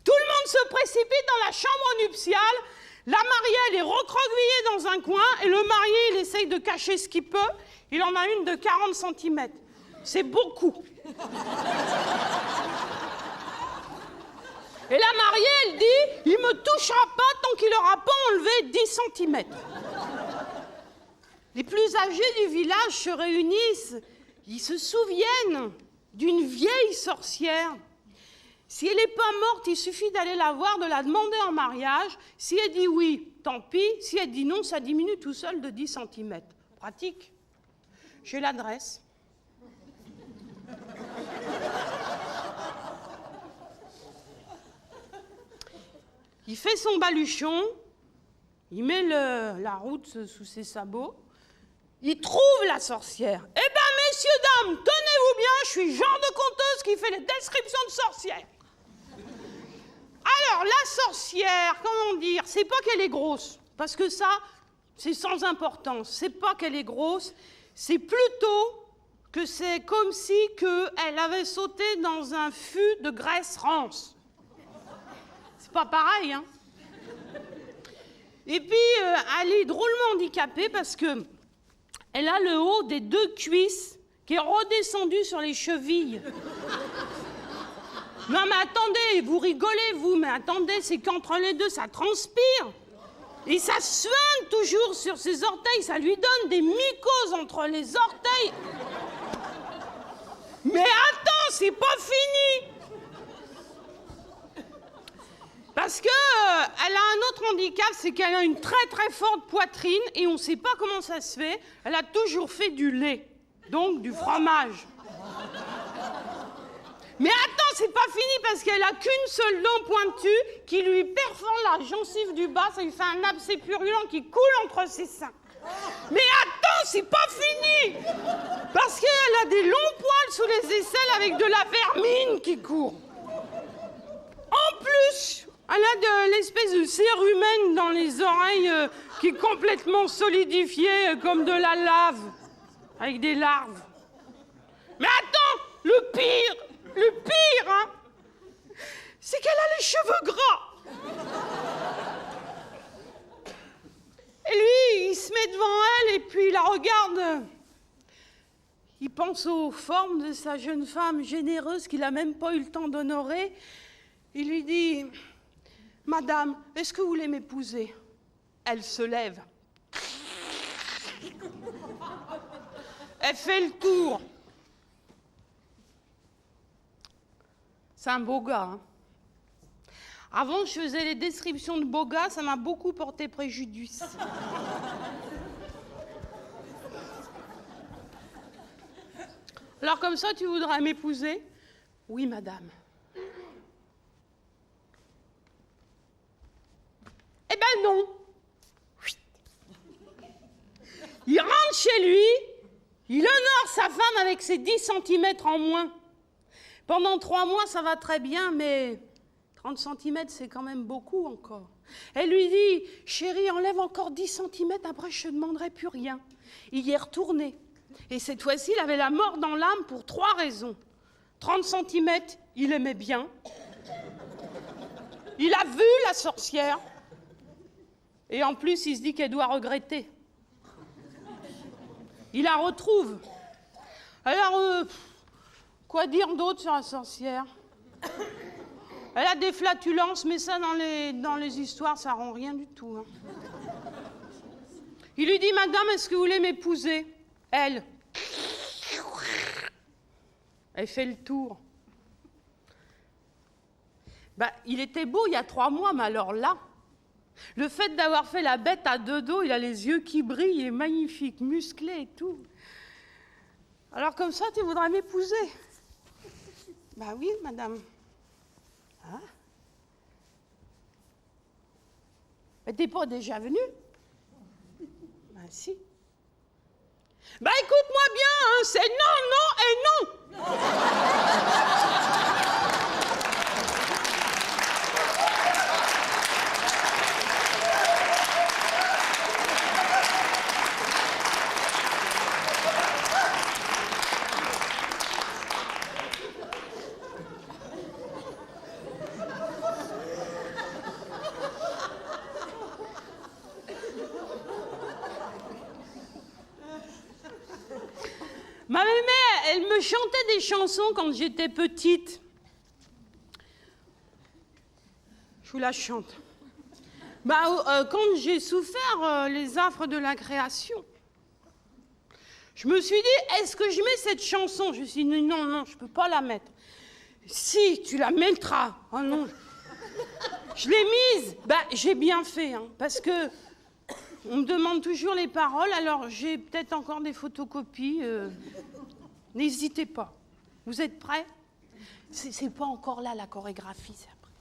Tout le monde se précipite dans la chambre nuptiale. La mariée, elle est recroquevillée dans un coin et le marié, il essaye de cacher ce qu'il peut. Il en a une de 40 cm. C'est beaucoup. Et la mariée, elle dit, il ne me touchera pas tant qu'il n'aura pas enlevé 10 cm. Les plus âgés du village se réunissent. Ils se souviennent d'une vieille sorcière. Si elle n'est pas morte, il suffit d'aller la voir, de la demander en mariage. Si elle dit oui, tant pis. Si elle dit non, ça diminue tout seul de 10 cm. Pratique. J'ai l'adresse. Il fait son baluchon, il met la route sous ses sabots, il trouve la sorcière. Eh bien, messieurs, dames, tenez-vous bien, je suis genre de conteuse qui fait les descriptions de sorcières. Alors, la sorcière, comment dire, c'est pas qu'elle est grosse, parce que ça, c'est sans importance. C'est pas qu'elle est grosse, c'est plutôt que c'est comme si elle avait sauté dans un fût de graisse rance. C'est pas pareil, hein. Et puis, elle est drôlement handicapée parce que elle a le haut des 2 cuisses qui est redescendu sur les chevilles. Non, mais attendez, vous rigolez, vous, mais attendez, c'est qu'entre les deux, ça transpire. Et ça suinte toujours sur ses orteils, ça lui donne des mycoses entre les orteils. Mais attends, c'est pas fini. Parce que elle a un autre handicap, c'est qu'elle a une très très forte poitrine et on ne sait pas comment ça se fait. Elle a toujours fait du lait, donc du fromage. Mais attends, c'est pas fini parce qu'elle a qu'une seule dent pointue qui lui perfore la gencive du bas, ça lui fait un abcès purulent qui coule entre ses seins. Mais attends, c'est pas fini parce qu'elle a des longs poils sous les aisselles avec de la vermine qui court. En plus, elle a de l'espèce de cérumen dans les oreilles qui est complètement solidifiée comme de la lave, avec des larves. Mais attends, le pire, hein, c'est qu'elle a les cheveux gras. Et lui, est devant elle et puis il la regarde. Il pense aux formes de sa jeune femme généreuse qu'il n'a même pas eu le temps d'honorer. Il lui dit « Madame, est-ce que vous voulez m'épouser ?» Elle se lève. Elle fait le tour. C'est un beau gars, hein. Avant, je faisais les descriptions de beaux gars, ça m'a beaucoup porté préjudice. Alors comme ça, tu voudrais m'épouser? Oui, madame. Eh ben non. Il rentre chez lui, il honore sa femme avec ses 10 cm en moins. Pendant 3 mois, ça va très bien, mais 30 cm, c'est quand même beaucoup encore. Elle lui dit, chérie, enlève encore 10 cm, après je ne te demanderai plus rien. Il y est retourné. Et cette fois-ci, il avait la mort dans l'âme pour 3 raisons. 30 cm, il aimait bien. Il a vu la sorcière. Et en plus, il se dit qu'elle doit regretter. Il la retrouve. Alors, quoi dire d'autre sur la sorcière? Elle a des flatulences, mais ça, dans les histoires, ça rend rien du tout. Hein. Il lui dit, madame, est-ce que vous voulez m'épouser? Elle fait le tour. Bah, il était beau il y a 3 mois, mais alors là, le fait d'avoir fait la bête à 2 dos, il a les yeux qui brillent, il est magnifique, musclé et tout. Alors comme ça, tu voudrais m'épouser? Bah oui, madame. Hein? Mais t'es pas déjà venue? Bah si. Bah écoute-moi bien, hein, c'est non, non et non. Ma mémé, elle me chantait des chansons quand j'étais petite. Je vous la chante. Quand j'ai souffert les affres de la création, je me suis dit, est-ce que je mets cette chanson? Je me suis dit, non, non, je ne peux pas la mettre. Si, tu la mettras. Oh non. Je l'ai mise. J'ai bien fait, hein, parce que on me demande toujours les paroles, alors j'ai peut-être encore des photocopies. N'hésitez pas. Vous êtes prêts? C'est pas encore là, la chorégraphie, c'est après.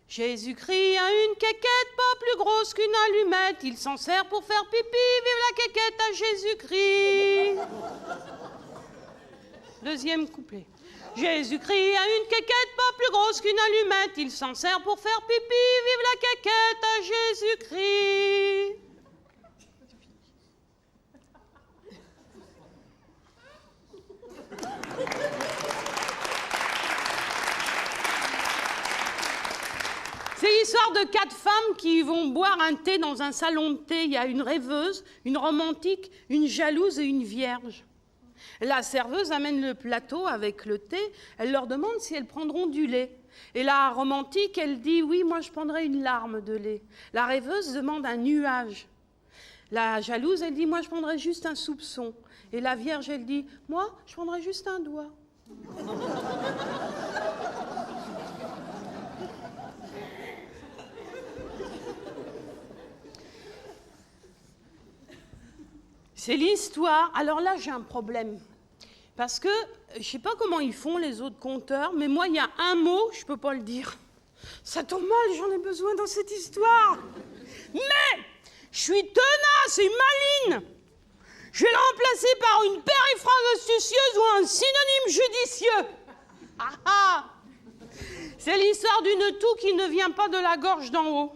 Jésus-Christ a une quéquette pas plus grosse qu'une allumette. Il s'en sert pour faire pipi. Vive la quéquette à Jésus-Christ. Deuxième couplet. Jésus-Christ a une quéquette pas plus grosse qu'une allumette. Il s'en sert pour faire pipi. Vive la quéquette à Jésus-Christ. C'est l'histoire de 4 femmes qui vont boire un thé dans un salon de thé. Il y a une rêveuse, une romantique, une jalouse et une vierge. La serveuse amène le plateau avec le thé. Elle leur demande si elles prendront du lait. Et la romantique, elle dit « Oui, moi je prendrai une larme de lait ». La rêveuse demande un nuage. La jalouse, elle dit « Moi je prendrai juste un soupçon ». Et la vierge, elle dit « Moi, je prendrai juste un doigt ». C'est l'histoire. Alors là, j'ai un problème. Parce que, je ne sais pas comment ils font, les autres conteurs, mais moi, il y a un mot, je ne peux pas le dire. Ça tombe mal, j'en ai besoin dans cette histoire. Mais, je suis tenace et maline. Je vais la remplacer par une périphrase astucieuse ou un synonyme judicieux. Ah ah! C'est l'histoire d'une toux qui ne vient pas de la gorge d'en haut.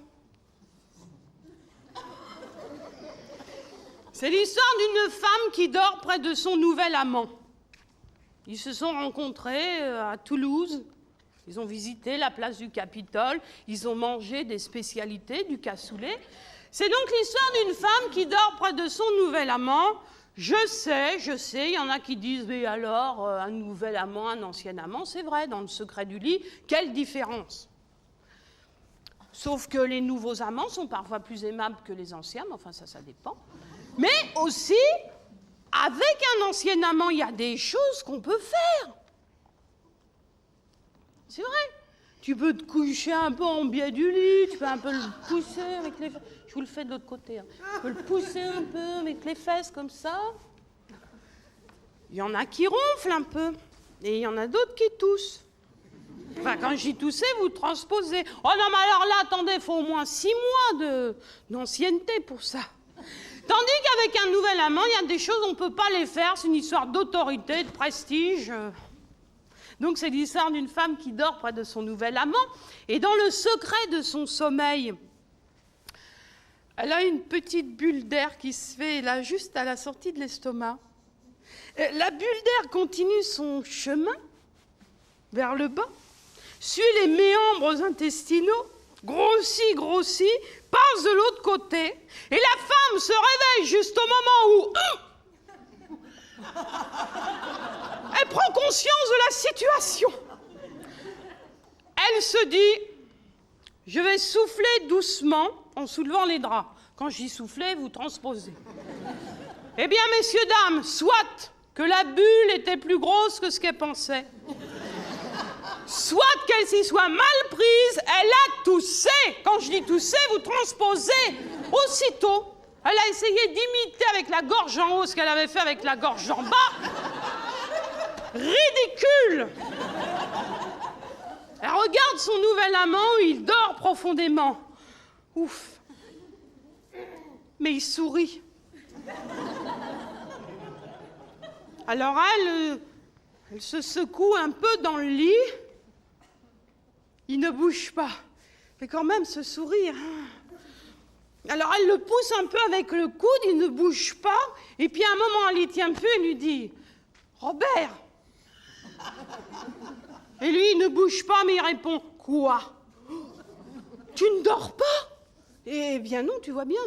C'est l'histoire d'une femme qui dort près de son nouvel amant. Ils se sont rencontrés à Toulouse. Ils ont visité la place du Capitole, ils ont mangé des spécialités, du cassoulet. C'est donc l'histoire d'une femme qui dort près de son nouvel amant. Je sais, il y en a qui disent, mais alors, un nouvel amant, un ancien amant, c'est vrai, dans le secret du lit, quelle différence? Sauf que les nouveaux amants sont parfois plus aimables que les anciens, mais enfin ça dépend. Mais aussi, avec un ancien amant, il y a des choses qu'on peut faire. C'est vrai. Tu peux te coucher un peu en biais du lit, tu peux un peu le pousser avec les fesses. Je vous le fais de l'autre côté. Hein. Tu peux le pousser un peu avec les fesses comme ça. Il y en a qui ronflent un peu. Et il y en a d'autres qui toussent. Enfin, quand je dis tousser, vous transposez. Oh non, mais alors là, attendez, il faut au moins 6 mois d'ancienneté pour ça. Tandis qu'avec un nouvel amant, il y a des choses, on ne peut pas les faire. C'est une histoire d'autorité, de prestige. Donc c'est l'histoire d'une femme qui dort près de son nouvel amant. Et dans le secret de son sommeil, elle a une petite bulle d'air qui se fait là, juste à la sortie de l'estomac. La bulle d'air continue son chemin vers le bas, suit les méandres intestinaux, grossit, passe de l'autre côté, et la femme se réveille juste au moment où elle prend conscience de la situation. Elle se dit, je vais souffler doucement en soulevant les draps. Quand je dis souffler, vous transposez. Eh bien, messieurs, dames, soit que la bulle était plus grosse que ce qu'elle pensait, soit qu'elle s'y soit mal prise, elle a toussé. Quand je dis tousser, vous transposez. Aussitôt, elle a essayé d'imiter avec la gorge en haut ce qu'elle avait fait avec la gorge en bas. Ridicule! Elle regarde son nouvel amant, il dort profondément. Ouf! Mais il sourit. Alors elle se secoue un peu dans le lit. Il ne bouge pas. Mais quand même, ce sourire. Alors elle le pousse un peu avec le coude, il ne bouge pas. Et puis à un moment, elle n'y tient plus, elle lui dit « Robert !» Et lui, il ne bouge pas, mais il répond « Quoi ? Tu ne dors pas ?» Eh bien non, tu vois bien.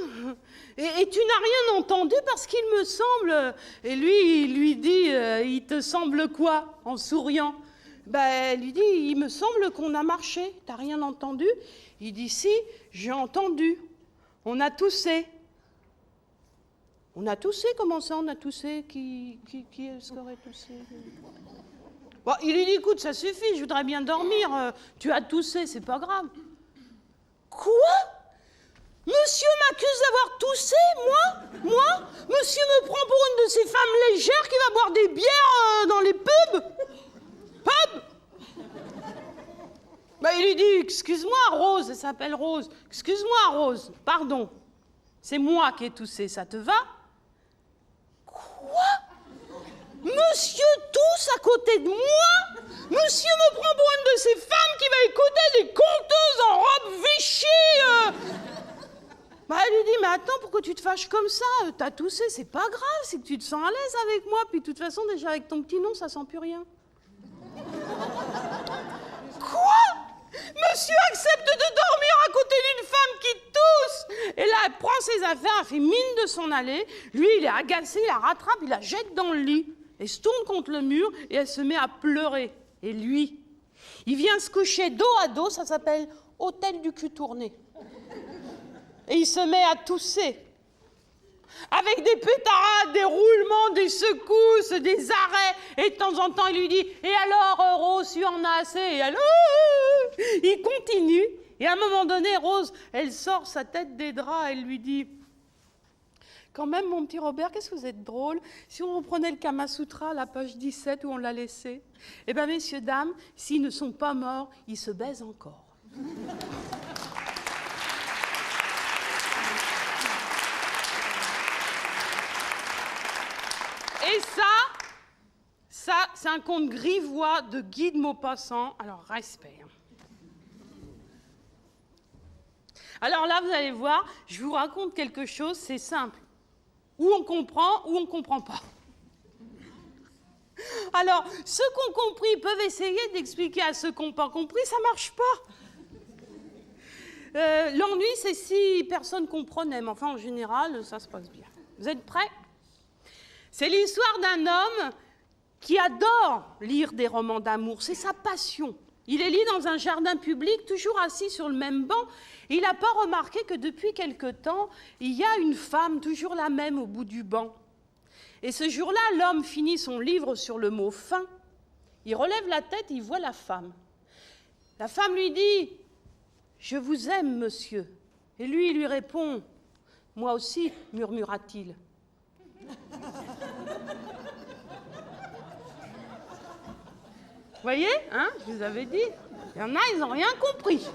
Et tu n'as rien entendu parce qu'il me semble... Et lui, il lui dit « Il te semble quoi ?» en souriant. Elle lui dit « Il me semble qu'on a marché. T'as rien entendu ?» Il dit « Si, j'ai entendu. On a toussé. » On a toussé? Comment ça, on a toussé? Qui est-ce qui aurait toussé? Bon, il lui dit, écoute, ça suffit, je voudrais bien dormir. Tu as toussé, c'est pas grave. Quoi? Monsieur m'accuse d'avoir toussé, moi? Monsieur me prend pour une de ces femmes légères qui va boire des bières dans les pubs? Il lui dit, excuse-moi, Rose, elle s'appelle Rose. Excuse-moi, Rose, pardon. C'est moi qui ai toussé, ça te va? Quoi? Monsieur tousse à côté de moi? Monsieur me prend pour une de ces femmes qui va écouter des conteuses en robe Vichy Elle lui dit, mais attends, pourquoi tu te fâches comme ça? T'as toussé, c'est pas grave, c'est que tu te sens à l'aise avec moi. Puis de toute façon, déjà avec ton petit nom, ça sent plus rien. Quoi? Monsieur accepte de dormir à côté d'une femme qui tousse. Et là, elle prend ses affaires, elle fait mine de s'en aller. Lui, il est agacé, il la rattrape, il la jette dans le lit. Elle se tourne contre le mur et elle se met à pleurer. Et lui, il vient se coucher dos à dos, ça s'appelle hôtel du cul tourné. Et il se met à tousser. Avec des pétarades, des roulements, des secousses, des arrêts. Et de temps en temps, il lui dit « Et alors, Rose, tu en as assez ?» Et alors, il continue. Et à un moment donné, Rose, elle sort sa tête des draps. Elle lui dit « Quand même, mon petit Robert, qu'est-ce que vous êtes drôle. Si on reprenait le Kama Sutra, la page 17, où on l'a laissé. Eh bien, messieurs, dames, s'ils ne sont pas morts, ils se baisent encore. » Et ça, c'est un conte grivois de Guy de Maupassant. Alors, respect. Alors là, vous allez voir, je vous raconte quelque chose, c'est simple. Ou on comprend pas. Alors, ceux qui ont compris peuvent essayer d'expliquer à ceux qui n'ont pas compris, ça ne marche pas. L'ennui, c'est si personne comprenait, mais enfin, en général, ça se passe bien. Vous êtes prêts? C'est l'histoire d'un homme qui adore lire des romans d'amour, c'est sa passion. Il les lit dans un jardin public, toujours assis sur le même banc. Il n'a pas remarqué que depuis quelque temps, il y a une femme, toujours la même, au bout du banc. Et ce jour-là, l'homme finit son livre sur le mot « fin ». Il relève la tête et il voit la femme. La femme lui dit « Je vous aime, monsieur ». Et lui, il lui répond « Moi aussi », murmura-t-il. Vous voyez, hein, je vous avais dit, il y en a, ils n'ont rien compris.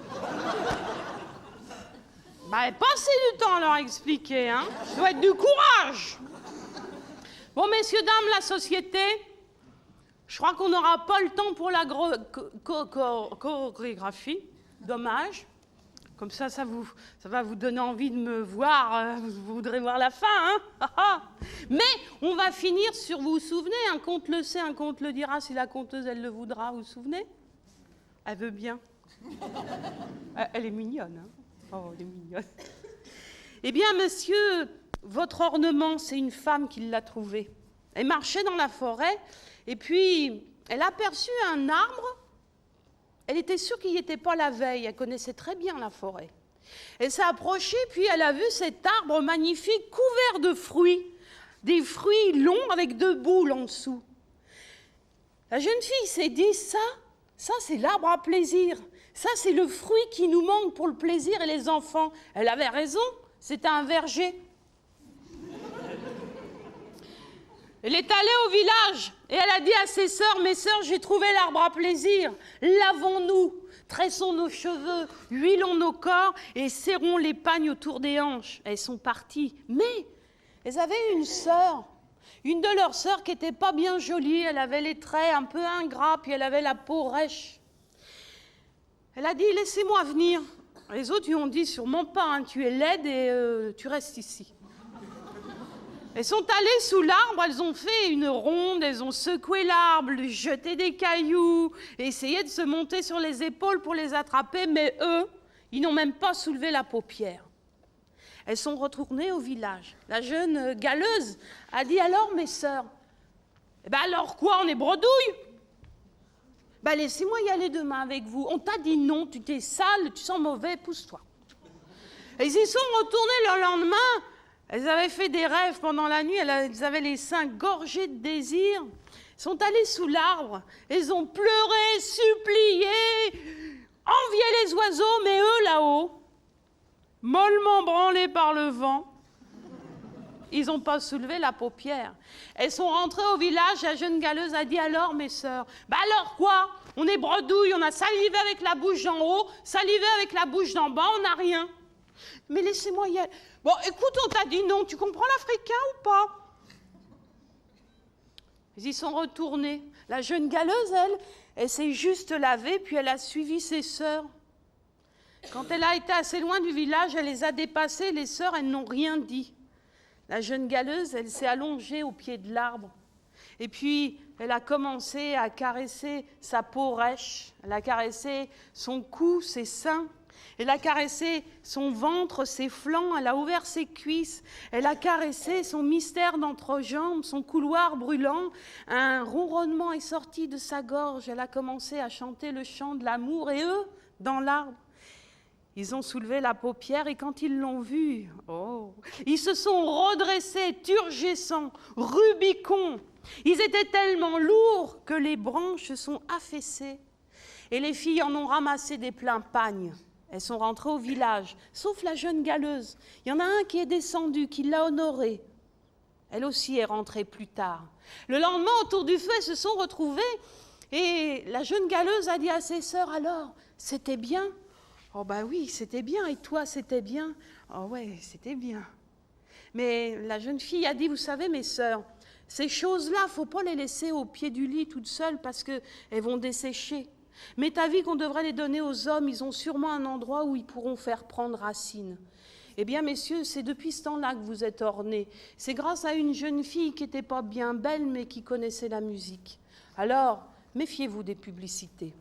Passez du temps à leur expliquer, hein. Ça doit être du courage. Bon, messieurs, dames, la société, je crois qu'on n'aura pas le temps pour la chorégraphie. Dommage. Comme ça va vous donner envie de me voir. Vous voudrez voir la fin, hein. Mais on va finir sur, vous vous souvenez, un conte le sait, un conte le dira, si la conteuse, elle le voudra, vous vous souvenez? Elle veut bien. Elle est mignonne, hein. Oh, elle est mignonne. Eh bien, monsieur, votre ornement, c'est une femme qui l'a trouvé. Elle marchait dans la forêt, et puis elle a aperçu un arbre. Elle était sûre qu'il n'y était pas la veille, elle connaissait très bien la forêt. Elle s'est approchée, puis elle a vu cet arbre magnifique couvert de fruits, des fruits longs avec 2 boules en dessous. La jeune fille s'est dit, ça c'est l'arbre à plaisir, ça c'est le fruit qui nous manque pour le plaisir et les enfants. Elle avait raison, c'était un verger. Elle est allée au village et elle a dit à ses sœurs, « Mes sœurs, j'ai trouvé l'arbre à plaisir. Lavons-nous, tressons nos cheveux, huilons nos corps et serrons les pagnes autour des hanches. » Elles sont parties. Mais elles avaient une sœur, une de leurs sœurs qui n'était pas bien jolie. Elle avait les traits un peu ingrats, puis elle avait la peau rêche. Elle a dit, « Laissez-moi venir. » Les autres lui ont dit, « Sûrement pas, hein, tu es laide et tu restes ici. » Elles sont allées sous l'arbre, elles ont fait une ronde, elles ont secoué l'arbre, jeté des cailloux, essayé de se monter sur les épaules pour les attraper, mais eux, ils n'ont même pas soulevé la paupière. Elles sont retournées au village. La jeune galeuse a dit, « Alors, mes sœurs, alors quoi, on est bredouilles ? Laissez-moi y aller demain avec vous. On t'a dit non, tu t'es sale, tu sens mauvais, pousse-toi. » Elles y sont retournées le lendemain. Elles avaient fait des rêves pendant la nuit, elles avaient les seins gorgés de désir. Elles sont allées sous l'arbre, elles ont pleuré, supplié, envié les oiseaux, mais eux là-haut, mollement branlés par le vent, ils n'ont pas soulevé la paupière. Elles sont rentrées au village, la jeune galeuse a dit, « Alors, mes sœurs, alors quoi? On est bredouilles, on a salivé avec la bouche d'en haut, salivé avec la bouche d'en bas, on n'a rien. Mais laissez-moi y aller. Bon, écoute, on t'a dit non, tu comprends l'africain ou pas? » Ils y sont retournés. La jeune galeuse, elle s'est juste lavée, puis elle a suivi ses sœurs. Quand elle a été assez loin du village, elle les a dépassées. Les sœurs, elles n'ont rien dit. La jeune galeuse, elle s'est allongée au pied de l'arbre. Et puis, elle a commencé à caresser sa peau rêche. Elle a caressé son cou, ses seins. Elle a caressé son ventre, ses flancs, elle a ouvert ses cuisses, elle a caressé son mystère d'entrejambe, son couloir brûlant. Un ronronnement est sorti de sa gorge, elle a commencé à chanter le chant de l'amour. Et eux, dans l'arbre, ils ont soulevé la paupière et quand ils l'ont vue, oh, ils se sont redressés, turgescents, rubicons. Ils étaient tellement lourds que les branches se sont affaissées. Et les filles en ont ramassé des pleins pagnes. Elles sont rentrées au village, sauf la jeune galeuse. Il y en a un qui est descendu, qui l'a honorée. Elle aussi est rentrée plus tard. Le lendemain, autour du feu, elles se sont retrouvées et la jeune galeuse a dit à ses sœurs, « Alors, c'était bien ?»« Oh oui, c'était bien. Et toi, c'était bien ?»« Oh ouais, c'était bien. » Mais la jeune fille a dit, « Vous savez, mes sœurs, ces choses-là, il ne faut pas les laisser au pied du lit toutes seules parce qu'elles vont dessécher. Mais t'as vu qu'on devrait les donner aux hommes, ils ont sûrement un endroit où ils pourront faire prendre racine. » Eh bien, messieurs, c'est depuis ce temps-là que vous êtes ornés. C'est grâce à une jeune fille qui n'était pas bien belle, mais qui connaissait la musique. Alors, méfiez-vous des publicités.